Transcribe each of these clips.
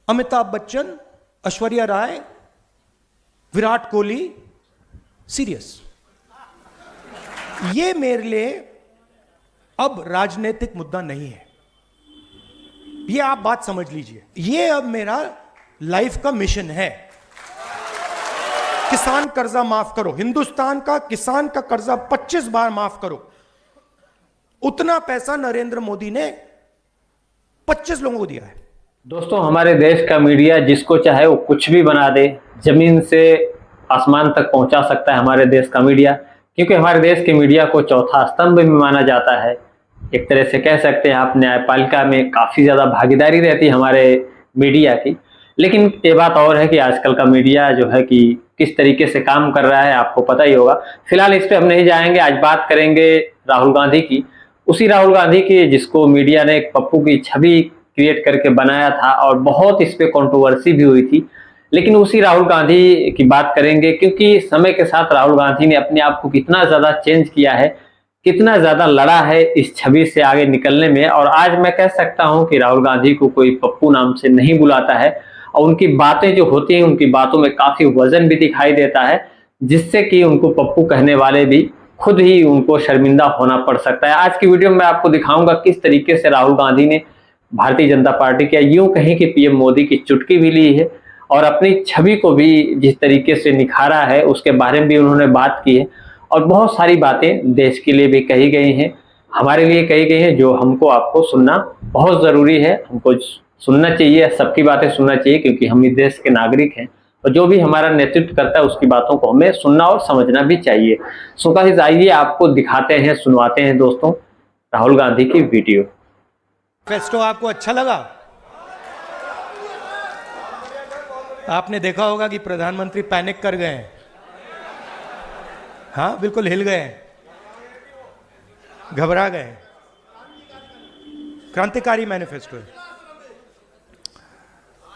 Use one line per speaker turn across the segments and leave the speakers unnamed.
Amitabh Bachchan, Aishwarya Rai, Virat Kohli serious. ये मेरे लिए अब राजनीतिक मुद्दा नहीं है, ये आप बात समझ लीजिए। ये अब मेरा लाइफ का मिशन है। किसान कर्जा माफ करो, हिंदुस्तान का किसान का कर्जा 25 बार माफ करो। उतना पैसा नरेंद्र मोदी ने 25 लोगों को दिया है।
दोस्तों, हमारे देश का मीडिया जिसको चाहे वो कुछ भी बना दे, जमीन से आसमान तक पहुंचा सकता है हमारे देश का मीडिया, क्योंकि हमारे देश के मीडिया को चौथा स्तंभ भी माना जाता है। एक तरह से कह सकते हैं आप, न्यायपालिका में काफ़ी ज़्यादा भागीदारी रहती है हमारे मीडिया की। लेकिन ये बात और है कि आजकल का मीडिया जो है कि किस तरीके से काम कर रहा है, आपको पता ही होगा। फिलहाल इस पर हम नहीं जाएंगे, आज बात करेंगे राहुल गांधी की। उसी राहुल गांधी की जिसको मीडिया ने एक पप्पू की छवि क्रिएट करके बनाया था और बहुत इस पे कंट्रोवर्सी भी हुई थी। लेकिन उसी राहुल गांधी की बात करेंगे, क्योंकि समय के साथ राहुल गांधी ने अपने आप को कितना ज़्यादा चेंज किया है, कितना ज़्यादा लड़ा है इस छवि से आगे निकलने में। और आज मैं कह सकता हूं कि राहुल गांधी को कोई पप्पू नाम से नहीं बुलाता है, और उनकी बातें जो होती हैं, उनकी बातों में काफ़ी वजन भी दिखाई देता है, जिससे कि उनको पप्पू कहने वाले भी खुद ही उनको शर्मिंदा होना पड़ सकता है। आज की वीडियो में मैं आपको दिखाऊंगा किस तरीके से राहुल गांधी ने भारतीय जनता पार्टी के, यूं कहें कि पीएम मोदी की चुटकी भी ली है और अपनी छवि को भी जिस तरीके से निखारा है उसके बारे में भी उन्होंने बात की है। और बहुत सारी बातें देश के लिए भी कही गई हैं, हमारे लिए कही गई हैं, जो हमको आपको सुनना बहुत ज़रूरी है। हमको सुनना चाहिए, सबकी बातें सुनना चाहिए, क्योंकि हम इस देश के नागरिक हैं और जो भी हमारा नेतृत्व करता है उसकी बातों को हमें सुनना और समझना भी चाहिए। सो गाइस, आइए आपको दिखाते हैं, सुनवाते हैं दोस्तों राहुल गांधी की वीडियो।
फेस्टो आपको अच्छा लगा? आपने देखा होगा कि प्रधानमंत्री पैनिक कर गए हैं। हाँ, बिल्कुल हिल गए हैं, घबरा गए हैं। क्रांतिकारी मैनिफेस्टो है।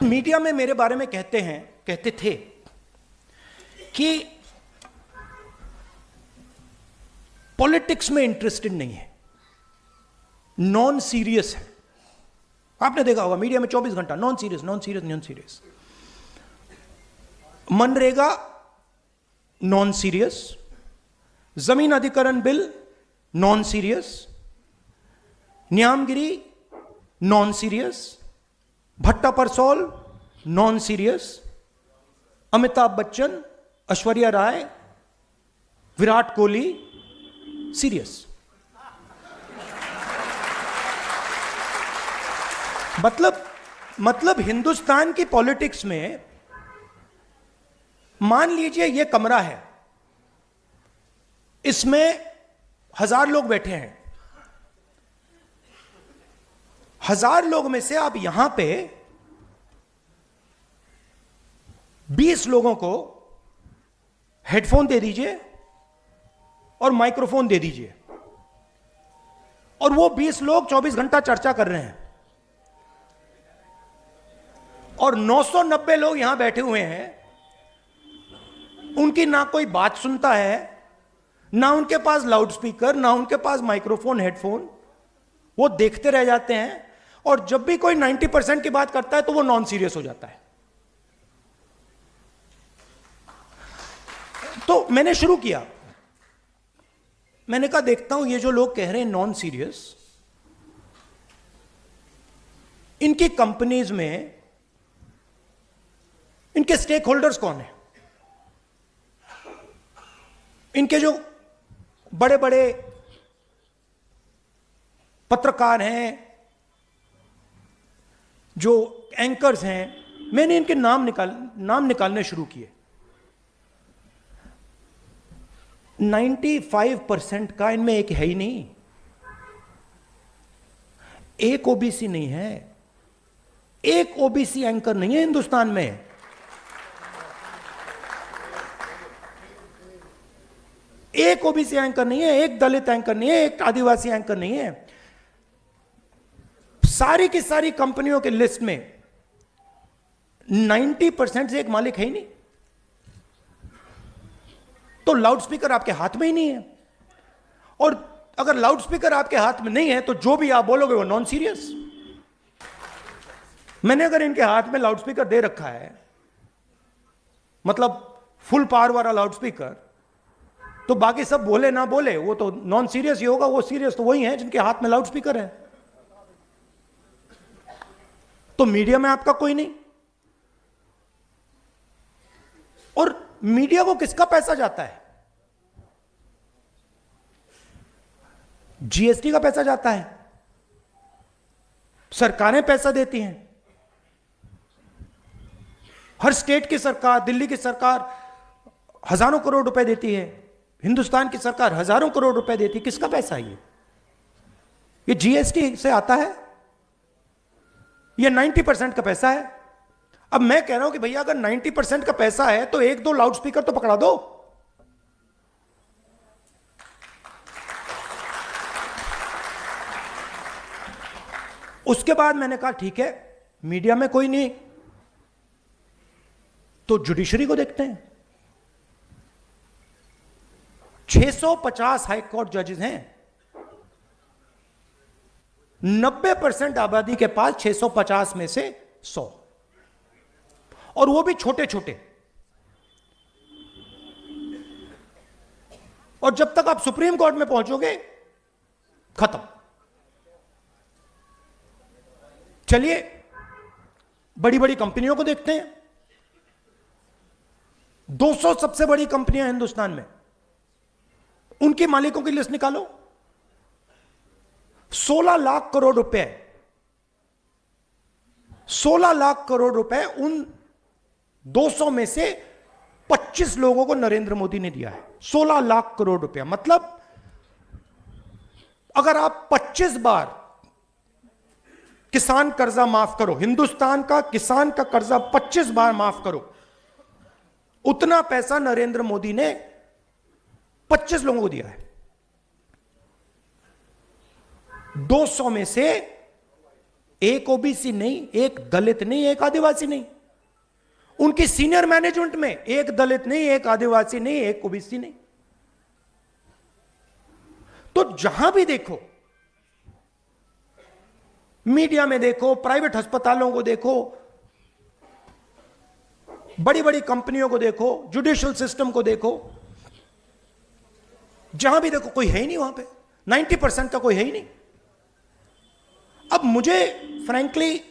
मीडिया में मेरे बारे में कहते थे कि पॉलिटिक्स में इंटरेस्टेड नहीं है, नॉन सीरियस है। आपने देखा होगा मीडिया में 24 घंटा non serious. MNREGA non serious, जमीन अधिकरण bill non serious, Niyamgiri non serious, Bhatta Parsaul non serious, Amitabh Bachchan, Aishwarya Rai, Virat Kohli serious. मतलब हिंदुस्तान की पॉलिटिक्स में मान लीजिए ये कमरा है, इसमें 1000 लोग बैठे हैं। 1000 लोग में से आप यहां पे 20 लोगों को हेडफोन दे दीजिए और माइक्रोफोन दे दीजिए, और वो 20 लोग 24 घंटा चर्चा कर रहे हैं, और 990 लोग यहां बैठे हुए हैं। उनकी ना कोई बात सुनता है, ना उनके पास लाउड स्पीकर, ना उनके पास माइक्रोफोन, हेडफोन। वो देखते रह जाते हैं, और जब भी कोई 90% की बात करता है तो वो नॉन सीरियस हो जाता है। तो मैंने शुरू किया, मैंने कहा देखता हूं ये जो लोग कह रहे हैं नॉन सीरियस, इनकी कंपनीज में इनके स्टेक होल्डर्स कौन है, इनके जो बड़े बड़े पत्रकार हैं, जो एंकर्स हैं। मैंने इनके नाम निकालने शुरू किए। 95% का इनमें एक है ही नहीं, एक ओबीसी नहीं है, एक ओबीसी एंकर नहीं है हिंदुस्तान में। एक ओबीसी एंकर नहीं है, एक दलित एंकर नहीं है, एक आदिवासी एंकर नहीं है। सारी की सारी कंपनियों के लिस्ट में 90% से एक मालिक है ही नहीं। तो लाउडस्पीकर आपके हाथ में ही नहीं है, और अगर लाउडस्पीकर आपके हाथ में नहीं है तो जो भी आप बोलोगे वो नॉन सीरियस। मैंने अगर इनके हाथ में लाउडस्पीकर दे रखा है, मतलब फुल पावर वाला लाउडस्पीकर, तो बाकी सब बोले ना बोले वो तो नॉन सीरियस ही होगा। वो सीरियस तो वही है जिनके हाथ में लाउडस्पीकर है। तो मीडिया में आपका कोई नहीं। और मीडिया को किसका पैसा जाता है? जीएसटी का पैसा जाता है, सरकारें पैसा देती हैं। हर स्टेट की सरकार, दिल्ली की सरकार हजारों करोड़ रुपए देती है, हिंदुस्तान की सरकार हजारों करोड़ रुपए देती है। किसका पैसा है ये जीएसटी से आता है। ये 90% का पैसा है। अब मैं कह रहा हूं कि भैया अगर 90% का पैसा है तो एक दो लाउडस्पीकर तो पकड़ा दो। उसके बाद मैंने कहा ठीक है, मीडिया में कोई नहीं तो जुडिशरी को देखते हैं। 650 हाई कोर्ट जजेस हैं। 90% आबादी के पास 650 में से 100, और वो भी छोटे छोटे। और जब तक आप सुप्रीम कोर्ट में पहुंचोगे खत्म। चलिए बड़ी बड़ी कंपनियों को देखते हैं। 200 सबसे बड़ी कंपनियां हिंदुस्तान में, उनके मालिकों की लिस्ट निकालो। 16 लाख करोड़ रुपए, 16 लाख करोड़ रुपए उन 200 में से 25 लोगों को नरेंद्र मोदी ने दिया है। 16 लाख करोड़ रुपया, मतलब अगर आप 25 बार किसान कर्जा माफ करो, हिंदुस्तान का किसान का कर्जा 25 बार माफ करो, उतना पैसा नरेंद्र मोदी ने 25 लोगों को दिया है। 200 में से एक ओबीसी नहीं, एक दलित नहीं, एक आदिवासी नहीं। उनकी सीनियर मैनेजमेंट में एक दलित नहीं, एक आदिवासी नहीं, एक ओबीसी नहीं। तो जहां भी देखो, मीडिया में देखो, प्राइवेट अस्पतालों को देखो, बड़ी बड़ी कंपनियों को देखो, जुडिशियल सिस्टम को देखो, जहां भी देखो कोई है ही नहीं। वहां पे 90% का कोई है ही नहीं। अब मुझे फ्रैंकली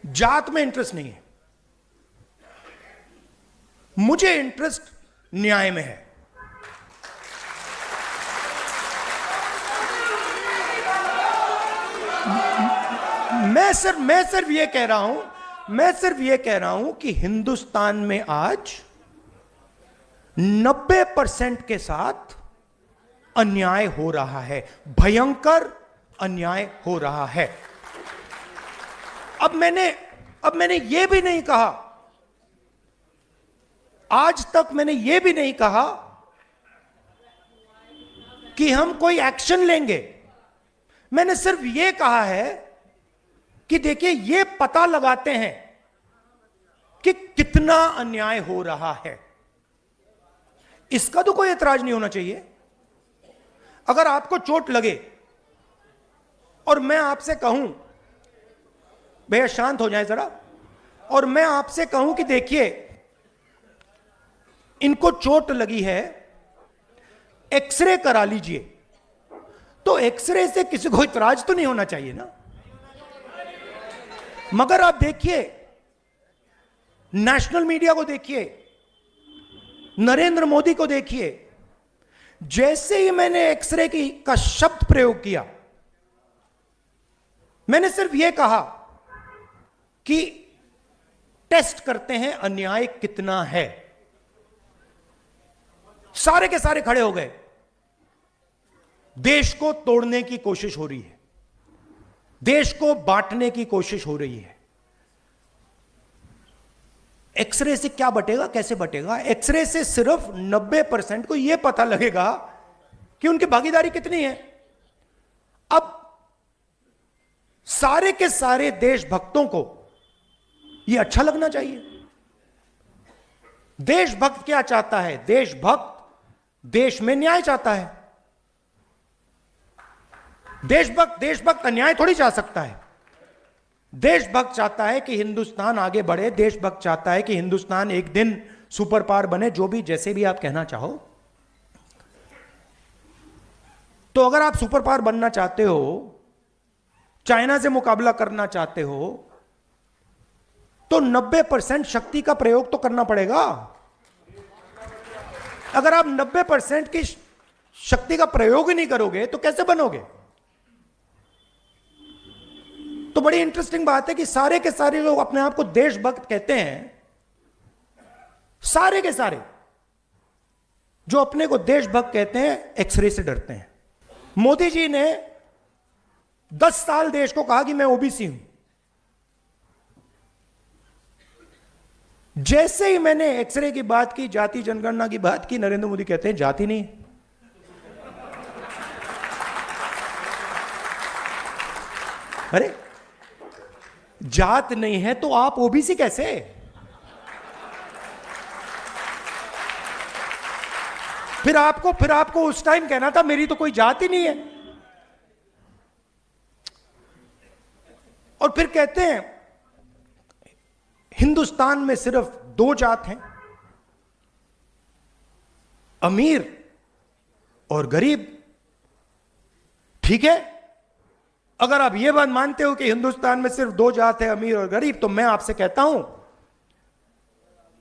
जात में इंटरेस्ट नहीं है, मुझे इंटरेस्ट न्याय में है। मैं सिर्फ ये कह रहा हूं कि हिंदुस्तान में आज 90% के साथ अन्याय हो रहा है, भयंकर अन्याय हो रहा है। अब मैंने यह भी नहीं कहा, आज तक मैंने यह भी नहीं कहा कि हम कोई एक्शन लेंगे। मैंने सिर्फ यह कहा है कि देखिए यह पता लगाते हैं कि कितना अन्याय हो रहा है। इसका तो कोई ऐतराज नहीं होना चाहिए। अगर आपको चोट लगे और मैं आपसे कहूं, भैया शांत हो जाए जरा, और मैं आपसे कहूं कि देखिए इनको चोट लगी है, एक्सरे करा लीजिए, तो एक्सरे से किसी को इतराज तो नहीं होना चाहिए ना। मगर आप देखिए, नेशनल मीडिया को देखिए, नरेंद्र मोदी को देखिए, जैसे ही मैंने एक्सरे का शब्द प्रयोग किया, मैंने सिर्फ यह कहा कि टेस्ट करते हैं अन्याय कितना है, सारे के सारे खड़े हो गए। देश को तोड़ने की कोशिश हो रही है, देश को बांटने की कोशिश हो रही है। एक्सरे से क्या बटेगा, कैसे बटेगा? एक्सरे से सिर्फ 90% को यह पता लगेगा कि उनकी भागीदारी कितनी है। अब सारे के सारे देशभक्तों को यह अच्छा लगना चाहिए। देशभक्त क्या चाहता है? देशभक्त देश में न्याय चाहता है। देशभक्त अन्याय थोड़ी चाह सकता है। देशभक्त चाहता है कि हिंदुस्तान आगे बढ़े, देशभक्त चाहता है कि हिंदुस्तान एक दिन सुपर पावर बने, जो भी जैसे भी आप कहना चाहो। तो अगर आप सुपर पावर बनना चाहते हो, चाइना से मुकाबला करना चाहते हो, तो 90% शक्ति का प्रयोग तो करना पड़ेगा। अगर आप 90% की शक्ति का प्रयोग ही नहीं करोगे तो कैसे बनोगे? तो बड़ी इंटरेस्टिंग बात है कि सारे के सारे लोग अपने आप को देशभक्त कहते हैं, सारे के सारे जो अपने को देशभक्त कहते हैं एक्सरे से डरते हैं। मोदी जी ने 10 साल देश को कहा कि मैं ओबीसी हूं। जैसे ही मैंने एक्सरे की बात की, जाति जनगणना की बात की, नरेंद्र मोदी कहते हैं जाति नहीं। अरे जात नहीं है तो आप ओबीसी कैसे? फिर आपको उस टाइम कहना था मेरी तो कोई जात ही नहीं है। और फिर कहते हैं हिंदुस्तान में सिर्फ 2 जात हैं, अमीर और गरीब। ठीक है, अगर आप यह बात मानते हो कि हिंदुस्तान में सिर्फ 2 जात है, अमीर और गरीब, तो मैं आपसे कहता हूं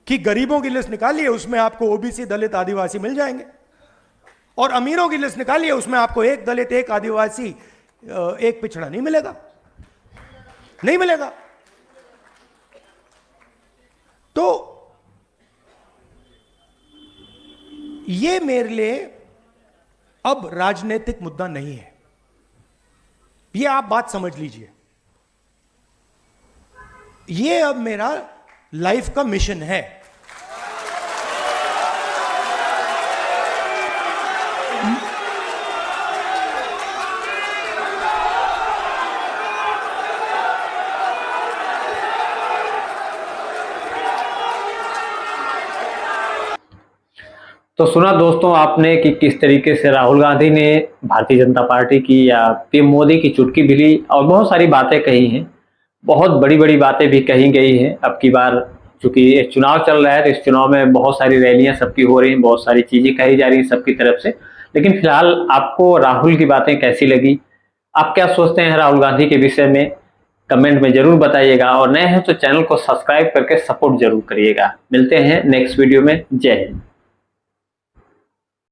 कि गरीबों की लिस्ट निकालिए, उसमें आपको ओबीसी, दलित, आदिवासी मिल जाएंगे। और अमीरों की लिस्ट निकालिए, उसमें आपको एक दलित, एक आदिवासी, एक पिछड़ा नहीं मिलेगा, नहीं मिलेगा। तो ये मेरे लिए अब राजनीतिक मुद्दा नहीं है, ये आप बात समझ लीजिए। ये अब मेरा लाइफ का मिशन है।
तो सुना दोस्तों आपने कि किस तरीके से राहुल गांधी ने भारतीय जनता पार्टी की या पीएम मोदी की चुटकी भी ली और बहुत सारी बातें कही हैं, बहुत बड़ी बड़ी बातें भी कही गई हैं। अब की बार चूंकि ये चुनाव चल रहा है तो इस चुनाव में बहुत सारी रैलियां सबकी हो रही हैं, बहुत सारी चीजें कही जा रही हैं सबकी तरफ से। लेकिन फिलहाल आपको राहुल की बातें कैसी लगी, आप क्या सोचते हैं राहुल गांधी के विषय में, कमेंट में जरूर बताइएगा। और नए हैं तो चैनल को सब्सक्राइब करके सपोर्ट जरूर करिएगा। मिलते हैं नेक्स्ट वीडियो में। जय हिंद।